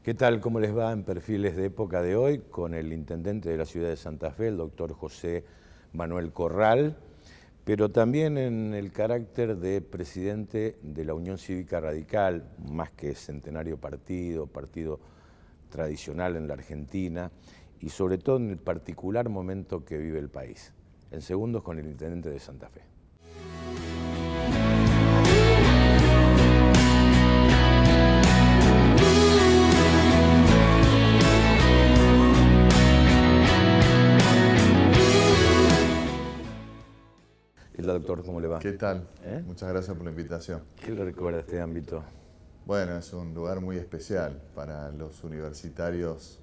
¿Qué tal? ¿Cómo les va en Perfiles de Época de hoy? Con el intendente de la ciudad de Santa Fe, el doctor José Manuel Corral, pero también en el carácter de presidente de la Unión Cívica Radical, más que centenario partido tradicional en la Argentina, y sobre todo en el particular momento que vive el país. En segundos con el intendente de Santa Fe. Hola doctor, ¿cómo le va? ¿Qué tal? Muchas gracias por la invitación. ¿Qué le recuerda este ámbito? Bueno, es un lugar muy especial para los universitarios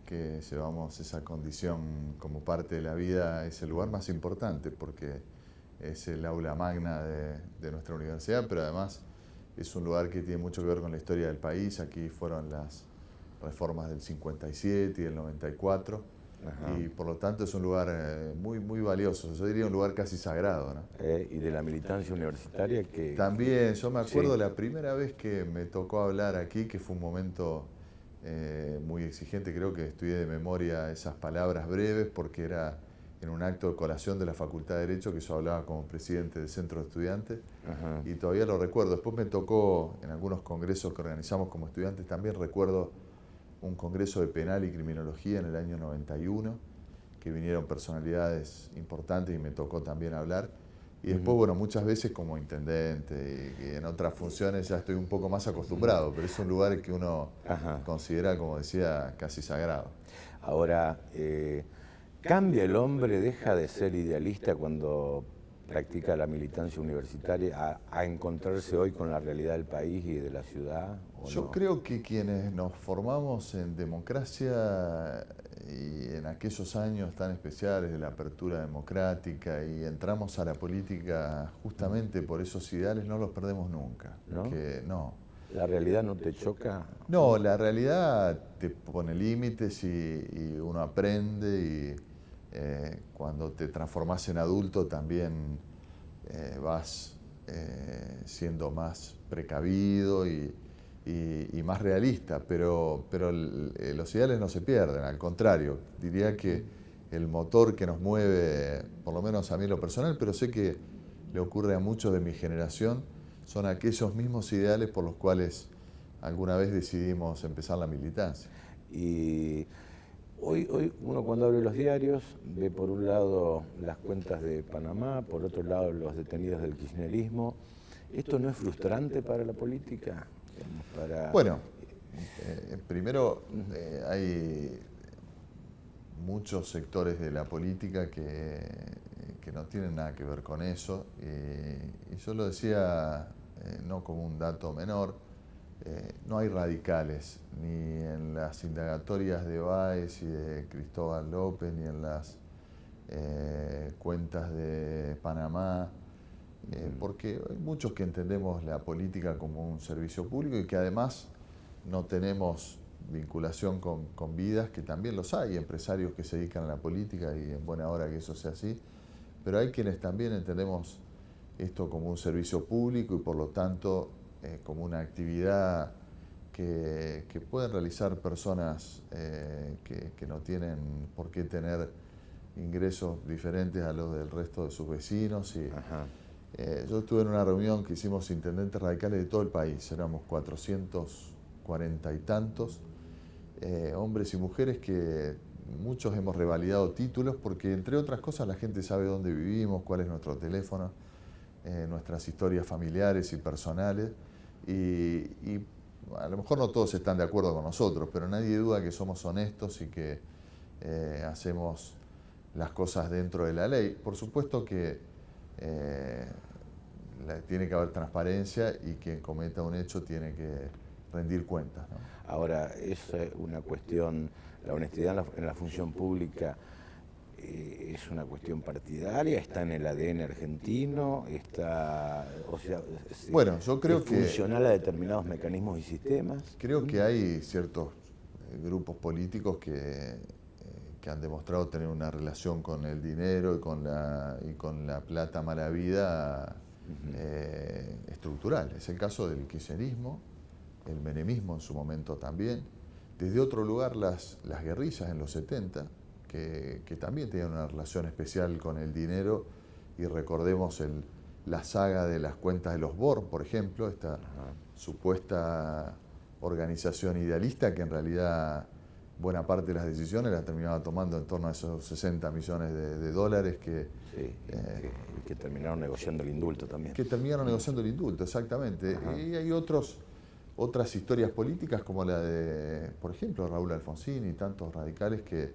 que llevamos esa condición como parte de la vida. Es el lugar más importante porque es el aula magna de nuestra universidad, pero además es un lugar que tiene mucho que ver con la historia del país. Aquí fueron las reformas del 57 y del 94. Ajá. Y por lo tanto es un lugar muy valioso, yo diría un lugar casi sagrado, ¿no? Y de la militancia universitaria que... También, yo me acuerdo Sí. la primera vez que me tocó hablar aquí, que fue un momento muy exigente, creo que estudié de memoria esas palabras breves porque era en un acto de colación de la Facultad de Derecho que yo hablaba como presidente del Centro de Estudiantes. Ajá. Y todavía lo recuerdo. Después me tocó en algunos congresos que organizamos como estudiantes, también recuerdo un congreso de penal y criminología en el año 91, que vinieron personalidades importantes y me tocó también hablar. Y después, bueno, muchas veces como intendente y en otras funciones ya estoy un poco más acostumbrado, pero es un lugar que uno considera, como decía, casi sagrado. Ahora, ¿cambia el hombre, deja de ser idealista cuando practica la militancia universitaria a encontrarse hoy con la realidad del país y de la ciudad? ¿O Yo no? creo que quienes nos formamos en democracia y en aquellos años tan especiales de la apertura democrática y entramos a la política justamente por esos ideales, no los perdemos nunca. ¿No? Porque, no. ¿La realidad no te choca? No, la realidad te pone límites y uno aprende y cuando te transformas en adulto también vas siendo más precavido y más realista, pero los ideales no se pierden, al contrario, diría que el motor que nos mueve, por lo menos a mí en lo personal, pero sé que le ocurre a muchos de mi generación, son aquellos mismos ideales por los cuales alguna vez decidimos empezar la militancia. Y hoy uno cuando abre los diarios ve por un lado las cuentas de Panamá, por otro lado los detenidos del kirchnerismo. ¿Esto no es frustrante para la política? Bueno, primero hay muchos sectores de la política que no tienen nada que ver con eso y yo lo decía no como un dato menor, no hay radicales ni en las indagatorias de Báez y de Cristóbal López ni en las cuentas de Panamá. Porque hay muchos que entendemos la política como un servicio público y que además no tenemos vinculación con vidas, que también los hay, empresarios que se dedican a la política y en buena hora que eso sea así, pero hay quienes también entendemos esto como un servicio público y por lo tanto como una actividad que pueden realizar personas que no tienen por qué tener ingresos diferentes a los del resto de sus vecinos. Yo estuve en una reunión que hicimos intendentes radicales de todo el país, éramos 440 y tantos, hombres y mujeres que muchos hemos revalidado títulos porque entre otras cosas la gente sabe dónde vivimos, cuál es nuestro teléfono, nuestras historias familiares y personales y a lo mejor no todos están de acuerdo con nosotros, pero nadie duda que somos honestos y que hacemos las cosas dentro de la ley. Por supuesto que tiene que haber transparencia y quien cometa un hecho tiene que rendir cuentas, ¿no? Ahora, es una cuestión, la honestidad en la función pública es una cuestión partidaria, está en el ADN argentino, está, o sea, bueno, yo creo es funcional a determinados mecanismos y sistemas. Creo que hay ciertos grupos políticos que han demostrado tener una relación con el dinero y con la plata mala vida estructural. Es el caso del kirchnerismo, el menemismo en su momento también. Desde otro lugar, las guerrillas en los 70, que también tenían una relación especial con el dinero, y recordemos la saga de las cuentas de los Born, por ejemplo, esta supuesta organización idealista que en realidad buena parte de las decisiones las terminaba tomando en torno a esos 60 millones de dólares que terminaron negociando el indulto también. Que terminaron negociando el indulto, exactamente. Ajá. Y hay otras historias políticas como la de, por ejemplo, Raúl Alfonsín y tantos radicales que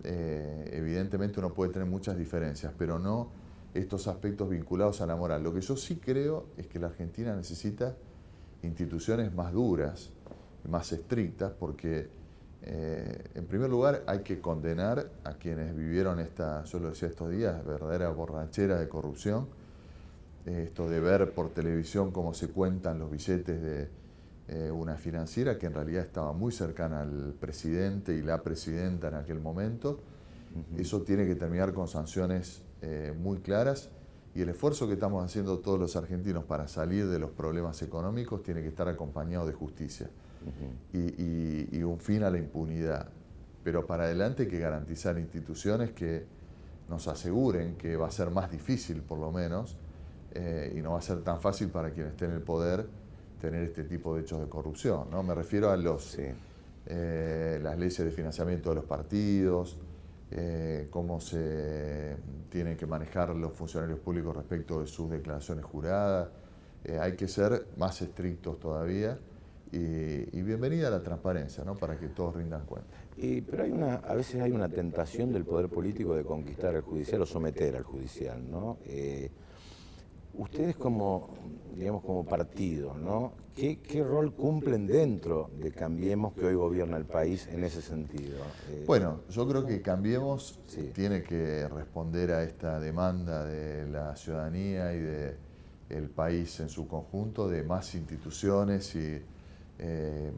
evidentemente uno puede tener muchas diferencias, pero no estos aspectos vinculados a la moral. Lo que yo sí creo es que la Argentina necesita instituciones más duras, más estrictas, porque en primer lugar hay que condenar a quienes vivieron yo lo decía estos días, verdadera borrachera de corrupción, esto de ver por televisión cómo se cuentan los billetes de una financiera que en realidad estaba muy cercana al presidente y la presidenta en aquel momento. Eso tiene que terminar con sanciones muy claras, y el esfuerzo que estamos haciendo todos los argentinos para salir de los problemas económicos tiene que estar acompañado de justicia y un fin a la impunidad. Pero para adelante hay que garantizar instituciones que nos aseguren que va a ser más difícil, por lo menos, y no va a ser tan fácil para quien esté en el poder tener este tipo de hechos de corrupción, ¿no? Me refiero a las leyes de financiamiento de los partidos, cómo se tienen que manejar los funcionarios públicos respecto de sus declaraciones juradas. Hay que ser más estrictos todavía, y bienvenida a la transparencia, ¿no? Para que todos rindan cuenta. Pero a veces hay una tentación del poder político de conquistar al judicial o someter al judicial, ¿no? Ustedes como partido, ¿no? ¿Qué rol cumplen dentro de Cambiemos, que hoy gobierna el país, en ese sentido? Bueno, yo creo que Cambiemos tiene que responder a esta demanda de la ciudadanía y del país en su conjunto de más instituciones y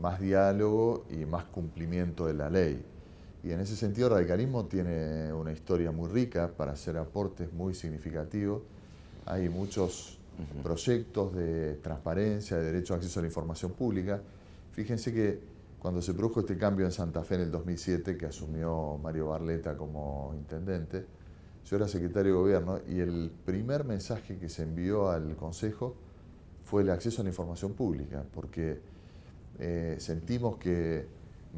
más diálogo y más cumplimiento de la ley. Y en ese sentido, el radicalismo tiene una historia muy rica para hacer aportes muy significativos. Hay muchos proyectos de transparencia, de derecho a acceso a la información pública. Fíjense que cuando se produjo este cambio en Santa Fe en el 2007, que asumió Mario Barletta como intendente, yo era secretario de gobierno, y el primer mensaje que se envió al Consejo fue el acceso a la información pública, porque sentimos que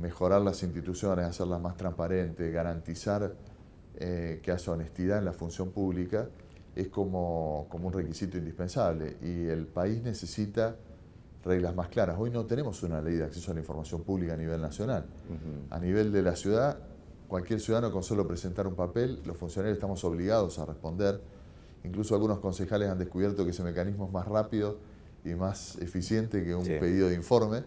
mejorar las instituciones, hacerlas más transparentes, garantizar que haya honestidad en la función pública, es como un requisito indispensable, y el país necesita reglas más claras. Hoy no tenemos una ley de acceso a la información pública a nivel nacional. A nivel de la ciudad, cualquier ciudadano con solo presentar un papel, los funcionarios estamos obligados a responder. Incluso algunos concejales han descubierto que ese mecanismo es más rápido y más eficiente que un pedido de informe,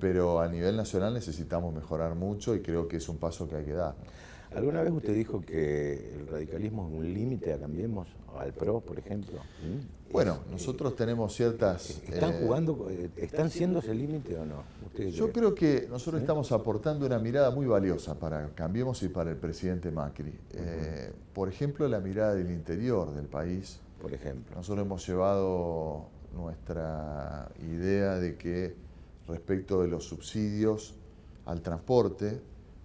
pero a nivel nacional necesitamos mejorar mucho, y creo que es un paso que hay que dar. ¿Alguna vez usted dijo que el radicalismo es un límite a Cambiemos, al PRO, por ejemplo? Bueno, nosotros tenemos ciertas... ¿Están siendo ese límite o no? Yo creo que nosotros estamos aportando una mirada muy valiosa para Cambiemos y para el presidente Macri. Por ejemplo, la mirada del interior del país. Por ejemplo. Nosotros hemos llevado nuestra idea de que respecto de los subsidios al transporte,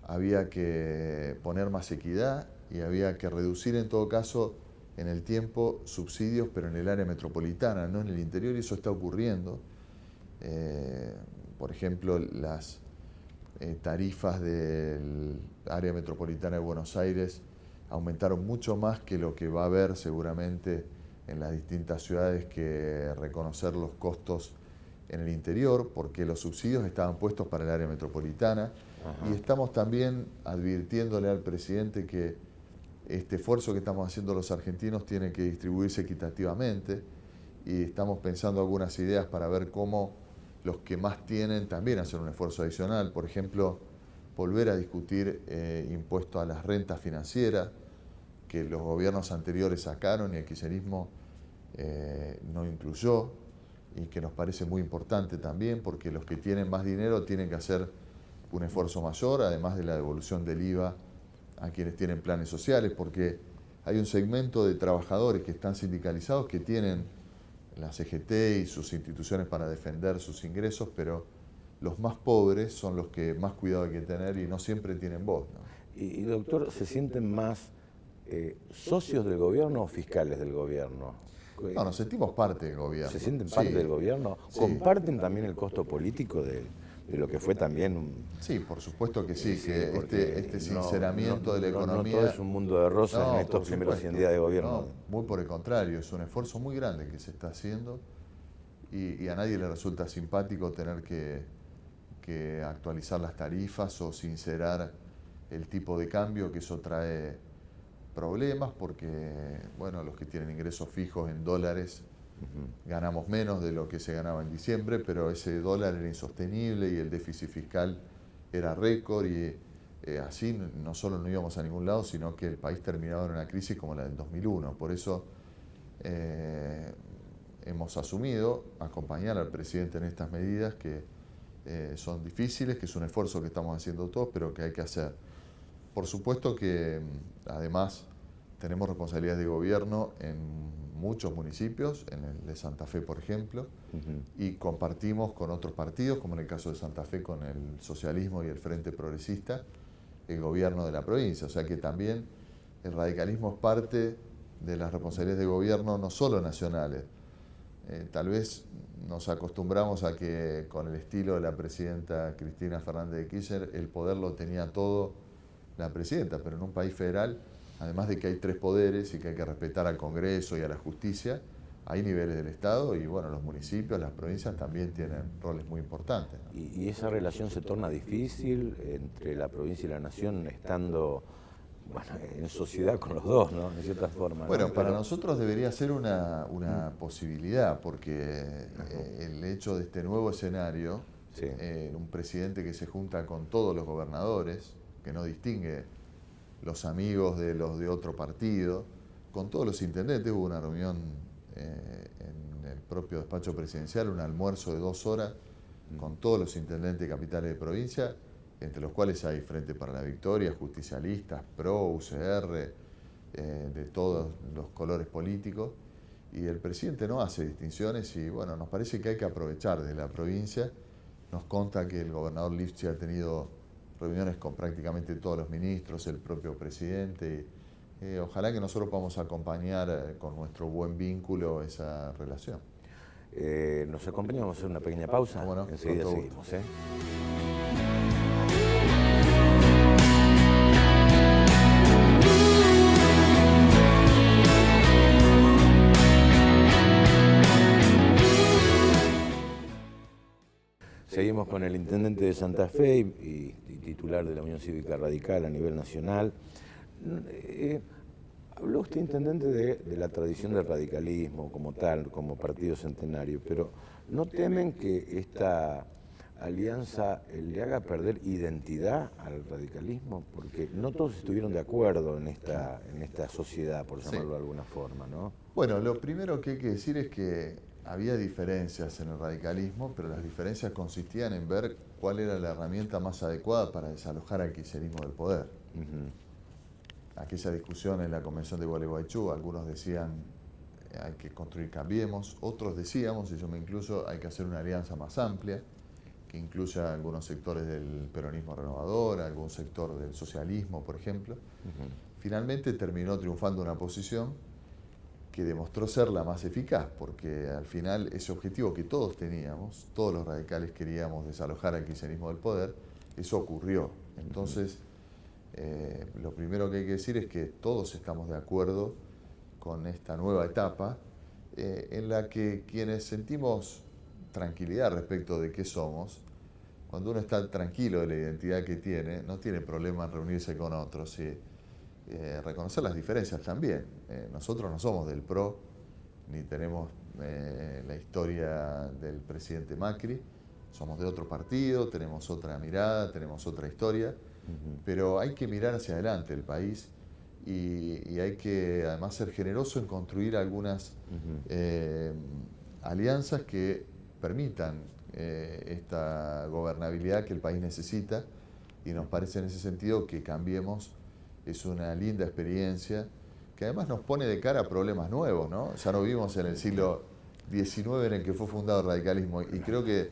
había que poner más equidad y había que reducir en todo caso en el tiempo subsidios, pero en el área metropolitana, no en el interior, y eso está ocurriendo. Por ejemplo, las tarifas del área metropolitana de Buenos Aires aumentaron mucho más que lo que va a haber seguramente en las distintas ciudades, que reconocer los costos en el interior, porque los subsidios estaban puestos para el área metropolitana. Y estamos también advirtiéndole al presidente que este esfuerzo que estamos haciendo los argentinos tiene que distribuirse equitativamente, y estamos pensando algunas ideas para ver cómo los que más tienen también hacer un esfuerzo adicional. Por ejemplo, volver a discutir impuestos a las rentas financieras, que los gobiernos anteriores sacaron y el kirchnerismo no incluyó, y que nos parece muy importante también, porque los que tienen más dinero tienen que hacer un esfuerzo mayor, además de la devolución del IVA a quienes tienen planes sociales, porque hay un segmento de trabajadores que están sindicalizados que tienen la CGT y sus instituciones para defender sus ingresos, pero los más pobres son los que más cuidado hay que tener y no siempre tienen voz, ¿no? Y doctor, ¿se sienten más socios del gobierno o fiscales del gobierno? No, nos sentimos parte del gobierno. ¿Se sienten parte del gobierno? ¿Comparten también el costo político de lo que fue también Sí, por supuesto que sí, que este sinceramiento de la economía... No todo es un mundo de rosas en estos primeros 100 días de gobierno. No, muy por el contrario, es un esfuerzo muy grande que se está haciendo y a nadie le resulta simpático tener que actualizar las tarifas o sincerar el tipo de cambio, que eso trae problemas porque, bueno, los que tienen ingresos fijos en dólares ganamos menos de lo que se ganaba en diciembre, pero ese dólar era insostenible y el déficit fiscal era récord y así no solo no íbamos a ningún lado, sino que el país terminaba en una crisis como la del 2001. Por eso hemos asumido acompañar al presidente en estas medidas que son difíciles, que es un esfuerzo que estamos haciendo todos, pero que hay que hacer. Por supuesto que además tenemos responsabilidades de gobierno en muchos municipios, en el de Santa Fe, por ejemplo, y compartimos con otros partidos, como en el caso de Santa Fe con el socialismo y el Frente Progresista, el gobierno de la provincia. O sea que también el radicalismo es parte de las responsabilidades de gobierno, no solo nacionales. Tal vez nos acostumbramos a que con el estilo de la presidenta Cristina Fernández de Kirchner, el poder lo tenía todo la presidenta, pero en un país federal, además de que hay 3 poderes y que hay que respetar al Congreso y a la justicia, hay niveles del Estado y bueno, los municipios, las provincias también tienen roles muy importantes, ¿no? ¿Y esa relación se torna difícil entre la provincia y la nación estando en sociedad con los dos, ¿no? De cierta forma, Bueno, ¿no? para nosotros debería ser una posibilidad, porque el hecho de este nuevo escenario, Sí. Un presidente que se junta con todos los gobernadores, que no distingue los amigos de los de otro partido, con todos los intendentes. Hubo una reunión en el propio despacho presidencial, un almuerzo de 2 horas con todos los intendentes de capitales de provincia, entre los cuales hay Frente para la Victoria, justicialistas, PRO, UCR, de todos los colores políticos, y el presidente no hace distinciones y bueno, nos parece que hay que aprovechar de la provincia. Nos consta que el gobernador Lifchi ha tenido reuniones con prácticamente todos los ministros, el propio presidente. Ojalá que nosotros podamos acompañar con nuestro buen vínculo esa relación. Nos acompañamos a hacer una pequeña pausa. ¿Cómo no? Enseguida Con todo seguimos. Seguimos con el intendente de Santa Fe y titular de la Unión Cívica Radical a nivel nacional. Habló usted, intendente, de la tradición del radicalismo como tal, como partido centenario, pero ¿no temen que esta alianza le haga perder identidad al radicalismo? Porque no todos estuvieron de acuerdo en esta sociedad, por llamarlo de alguna forma, ¿no? Bueno, lo primero que hay que decir es que había diferencias en el radicalismo, pero las diferencias consistían en ver cuál era la herramienta más adecuada para desalojar al kirchnerismo del poder. Aquella discusión en la convención de Gualeguaychú, algunos decían hay que construir Cambiemos, otros decíamos, y yo me incluyo, hay que hacer una alianza más amplia, que incluya algunos sectores del peronismo renovador, algún sector del socialismo, por ejemplo. Finalmente terminó triunfando una posición que demostró ser la más eficaz, porque al final ese objetivo que todos teníamos, todos los radicales queríamos desalojar al kirchnerismo del poder, eso ocurrió. Entonces, lo primero que hay que decir es que todos estamos de acuerdo con esta nueva etapa, en la que quienes sentimos tranquilidad respecto de qué somos, cuando uno está tranquilo de la identidad que tiene, no tiene problema en reunirse con otros y reconocer las diferencias también. Nosotros no somos del PRO, ni tenemos la historia del presidente Macri, somos de otro partido, tenemos otra mirada, tenemos otra historia, pero hay que mirar hacia adelante el país y hay que además ser generoso en construir algunas alianzas que permitan esta gobernabilidad que el país necesita, y nos parece en ese sentido que Cambiemos es una linda experiencia que además nos pone de cara a problemas nuevos, ¿no? Ya no vivimos en el siglo XIX en el que fue fundado el radicalismo. Y creo que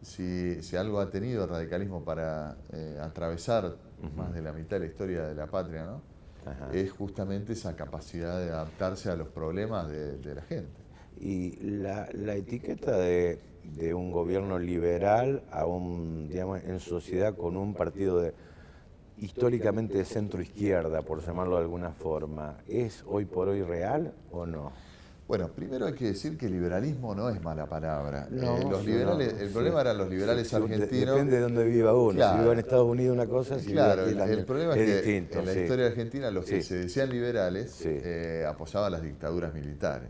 si algo ha tenido el radicalismo para atravesar más de la mitad de la historia de la patria, ¿no? Es justamente esa capacidad de adaptarse a los problemas de la gente. Y la etiqueta de un gobierno liberal a un, digamos, en sociedad con un partido históricamente de centro-izquierda, por llamarlo de alguna forma, ¿es hoy por hoy real o no? Bueno, primero hay que decir que liberalismo no es mala palabra. No, Los liberales, el problema eran los liberales argentinos. Depende de dónde viva uno. Claro, si viva en Estados Unidos una cosa, si claro, vive aquí el problema es que distinto, en la historia argentina los que se decían liberales apoyaban las dictaduras militares.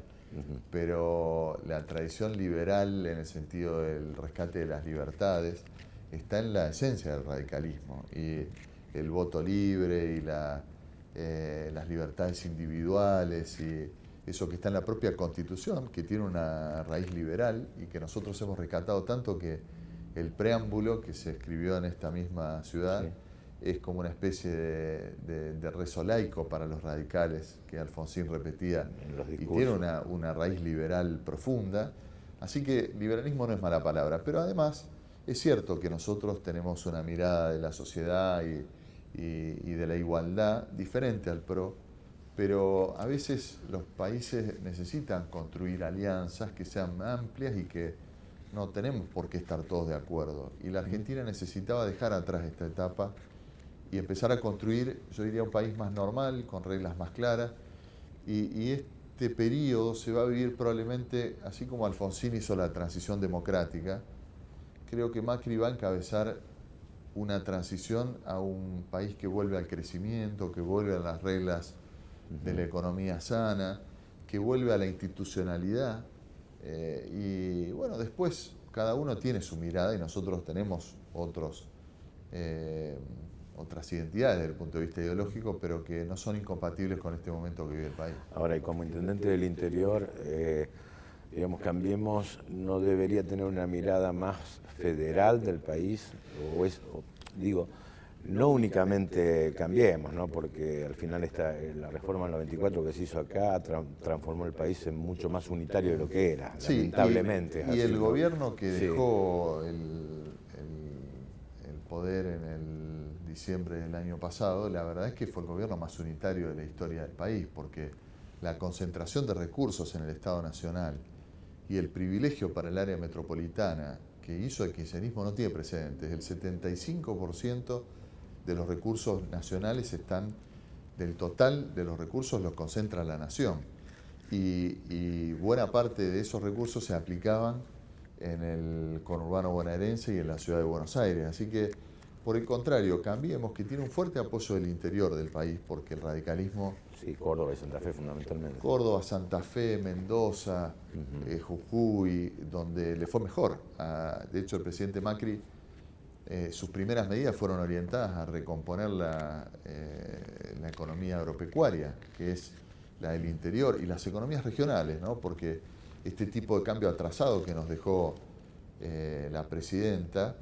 Pero la tradición liberal en el sentido del rescate de las libertades está en la esencia del radicalismo. Y el voto libre y las libertades individuales y eso que está en la propia Constitución, que tiene una raíz liberal y que nosotros hemos rescatado tanto que el preámbulo que se escribió en esta misma ciudad es como una especie de rezo laico para los radicales que Alfonsín repetía y tiene una raíz liberal profunda. Así que liberalismo no es mala palabra, pero además es cierto que nosotros tenemos una mirada de la sociedad y de la igualdad diferente al PRO, pero a veces los países necesitan construir alianzas que sean amplias y que no tenemos por qué estar todos de acuerdo. Y la Argentina necesitaba dejar atrás esta etapa y empezar a construir, yo diría, un país más normal, con reglas más claras. Y este periodo se va a vivir probablemente, así como Alfonsín hizo la transición democrática, creo que Macri va a encabezar una transición a un país que vuelve al crecimiento, que vuelve a las reglas de la economía sana, que vuelve a la institucionalidad. Y bueno, después cada uno tiene su mirada y nosotros tenemos otras identidades desde el punto de vista ideológico, pero que no son incompatibles con este momento que vive el país. Ahora, y como intendente del interior, digamos, Cambiemos no debería tener una mirada más federal del país, digo, no únicamente Cambiemos, ¿no? Porque al final la reforma del 94 que se hizo acá transformó el país en mucho más unitario de lo que era, lamentablemente. Y el gobierno que dejó el poder en el diciembre del año pasado, la verdad es que fue el gobierno más unitario de la historia del país, porque la concentración de recursos en el Estado Nacional y el privilegio para el área metropolitana que hizo el kirchnerismo no tiene precedentes. El 75% de los recursos nacionales del total de los recursos los concentra la nación. Y buena parte de esos recursos se aplicaban en el conurbano bonaerense y en la ciudad de Buenos Aires. Así que, por el contrario, Cambiemos, que tiene un fuerte apoyo del interior del país, porque el radicalismo... Sí, Córdoba y Santa Fe fundamentalmente. Córdoba, Santa Fe, Mendoza, Jujuy, donde le fue mejor. De hecho, el presidente Macri, sus primeras medidas fueron orientadas a recomponer la economía agropecuaria, que es la del interior, y las economías regionales, ¿no? Porque este tipo de cambio atrasado que nos dejó la presidenta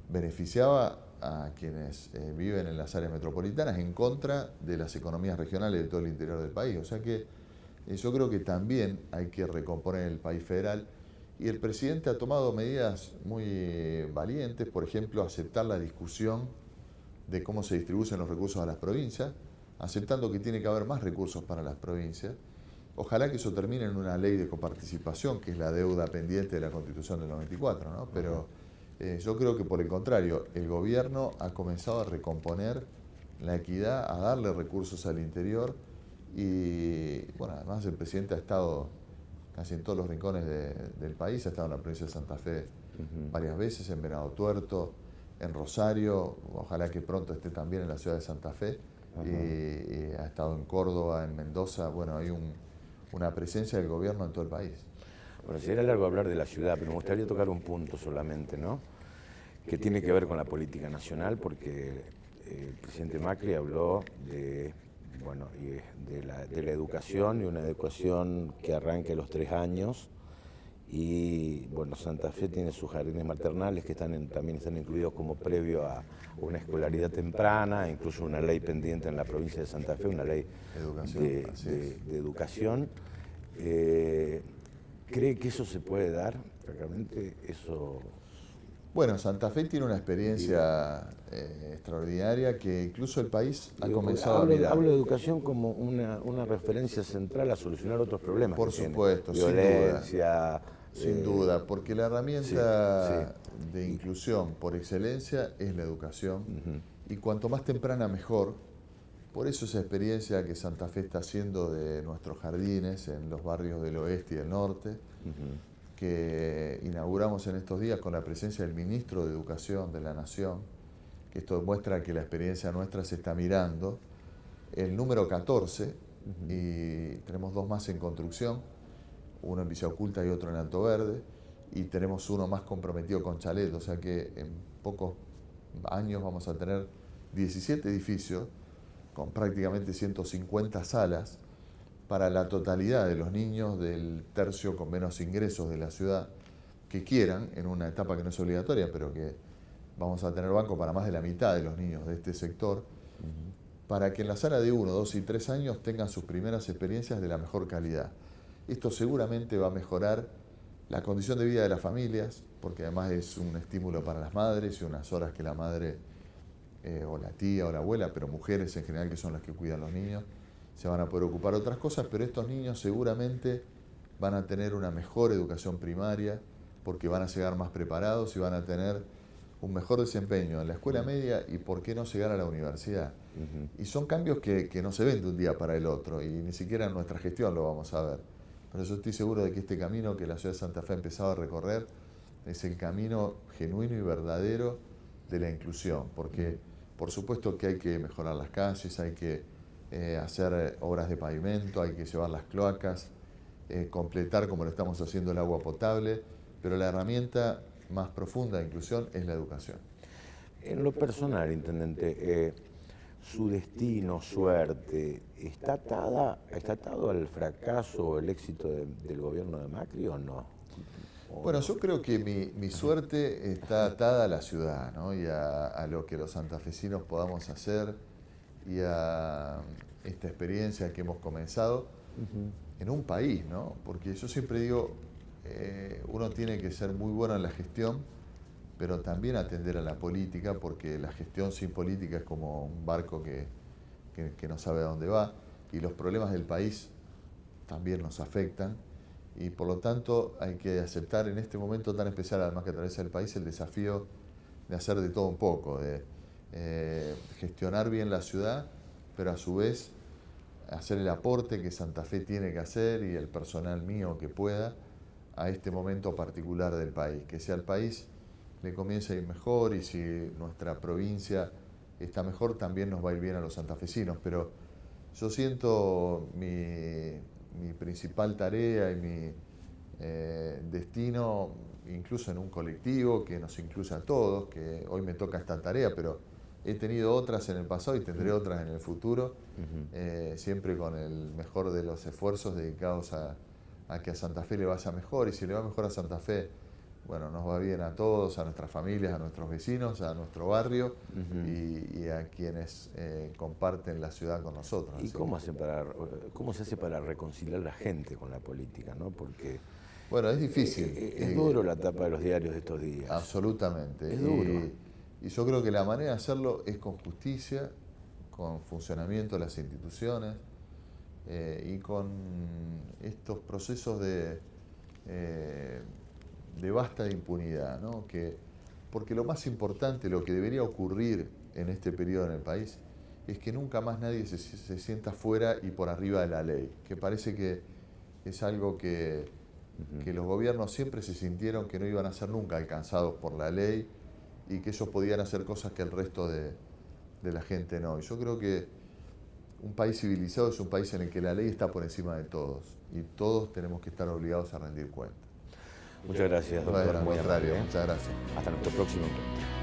beneficiaba a quienes viven en las áreas metropolitanas en contra de las economías regionales de todo el interior del país. O sea que yo creo que también hay que recomponer el país federal y el presidente ha tomado medidas muy valientes, por ejemplo, aceptar la discusión de cómo se distribuyen los recursos a las provincias, aceptando que tiene que haber más recursos para las provincias. Ojalá que eso termine en una ley de coparticipación, que es la deuda pendiente de la Constitución del 94, ¿no? Pero yo creo que por el contrario, el gobierno ha comenzado a recomponer la equidad, a darle recursos al interior y, bueno, además el presidente ha estado casi en todos los rincones del país, ha estado en la provincia de Santa Fe varias veces, en Venado Tuerto, en Rosario, ojalá que pronto esté también en la ciudad de Santa Fe, y ha estado en Córdoba, en Mendoza, bueno, hay una presencia del gobierno en todo el país. Bueno, sería largo hablar de la ciudad, pero me gustaría tocar un punto solamente, ¿no? Que tiene que ver con la política nacional, porque el presidente Macri habló de la educación, y una educación que arranque a los 3 años, y bueno, Santa Fe tiene sus jardines maternales que también están incluidos como previo a una escolaridad temprana, incluso una ley pendiente en la provincia de Santa Fe, una ley de educación. ¿Cree que eso se puede dar? Francamente, eso... Bueno, Santa Fe tiene una experiencia extraordinaria que incluso el país ha comenzado a mirar. Hablo de educación como una referencia central a solucionar otros problemas. Por supuesto, sin duda. Violencia. Sin duda, porque la herramienta de inclusión por excelencia es la educación. Y cuanto más temprana mejor. Por eso esa experiencia que Santa Fe está haciendo de nuestros jardines en los barrios del oeste y del norte, que inauguramos en estos días con la presencia del Ministro de Educación de la Nación, que esto demuestra que la experiencia nuestra se está mirando. El número 14, y tenemos 2 más en construcción, uno en Villa Oculta y otro en Alto Verde, y tenemos uno más comprometido con Chalet, o sea que en pocos años vamos a tener 17 edificios con prácticamente 150 salas para la totalidad de los niños del tercio con menos ingresos de la ciudad que quieran, en una etapa que no es obligatoria, pero que vamos a tener banco para más de la mitad de los niños de este sector, para que en la sala de 1, 2 y 3 años tengan sus primeras experiencias de la mejor calidad. Esto seguramente va a mejorar la condición de vida de las familias, porque además es un estímulo para las madres y unas horas que la madre o la tía o la abuela, pero mujeres en general que son las que cuidan los niños, se van a poder ocupar de otras cosas, pero estos niños seguramente van a tener una mejor educación primaria porque van a llegar más preparados y van a tener un mejor desempeño en la escuela media y por qué no llegar a la universidad. Y son cambios que no se ven de un día para el otro y ni siquiera en nuestra gestión lo vamos a ver. Pero yo estoy seguro de que este camino que la ciudad de Santa Fe ha empezado a recorrer es el camino genuino y verdadero de la inclusión, porque por supuesto que hay que mejorar las calles, hay que hacer obras de pavimento, hay que llevar las cloacas, completar como lo estamos haciendo el agua potable, pero la herramienta más profunda de inclusión es la educación. En lo personal, intendente, su destino, suerte, ¿está atado al fracaso o el éxito del gobierno de Macri o no? Bueno, yo creo que mi suerte está atada a la ciudad, ¿no? Y a lo que los santafesinos podamos hacer y a esta experiencia que hemos comenzado en un país, ¿no? Porque yo siempre digo, uno tiene que ser muy bueno en la gestión, pero también atender a la política, porque la gestión sin política es como un barco que no sabe a dónde va, y los problemas del país también nos afectan, y por lo tanto hay que aceptar en este momento tan especial, además que atraviesa el país, el desafío de hacer de todo un poco, de gestionar bien la ciudad, pero a su vez hacer el aporte que Santa Fe tiene que hacer y el personal mío que pueda a este momento particular del país, que si al país le comienza a ir mejor y si nuestra provincia está mejor, también nos va a ir bien a los santafesinos, pero yo siento mi principal tarea y mi destino, incluso en un colectivo que nos incluye a todos, que hoy me toca esta tarea, pero he tenido otras en el pasado y tendré otras en el futuro, siempre con el mejor de los esfuerzos dedicados a que a Santa Fe le vaya mejor, y si le va mejor a Santa Fe, bueno, nos va bien a todos, a nuestras familias, a nuestros vecinos, a nuestro barrio y a quienes comparten la ciudad con nosotros. ¿Y cómo se hace para reconciliar la gente con la política, ¿no? Porque bueno, es difícil. Es duro la tapa de los diarios de estos días. Absolutamente. Es duro. Y yo creo que la manera de hacerlo es con justicia, con funcionamiento de las instituciones y con estos procesos de basta de impunidad, ¿no? Porque lo más importante, lo que debería ocurrir en este periodo en el país, es que nunca más nadie se sienta fuera y por arriba de la ley, que parece que es algo que los gobiernos siempre se sintieron que no iban a ser nunca alcanzados por la ley y que ellos podían hacer cosas que el resto de la gente no. Y yo creo que un país civilizado es un país en el que la ley está por encima de todos y todos tenemos que estar obligados a rendir cuenta. Muchas gracias, doctor. Bueno, al contrario, muchas gracias. Hasta nuestro próximo encuentro.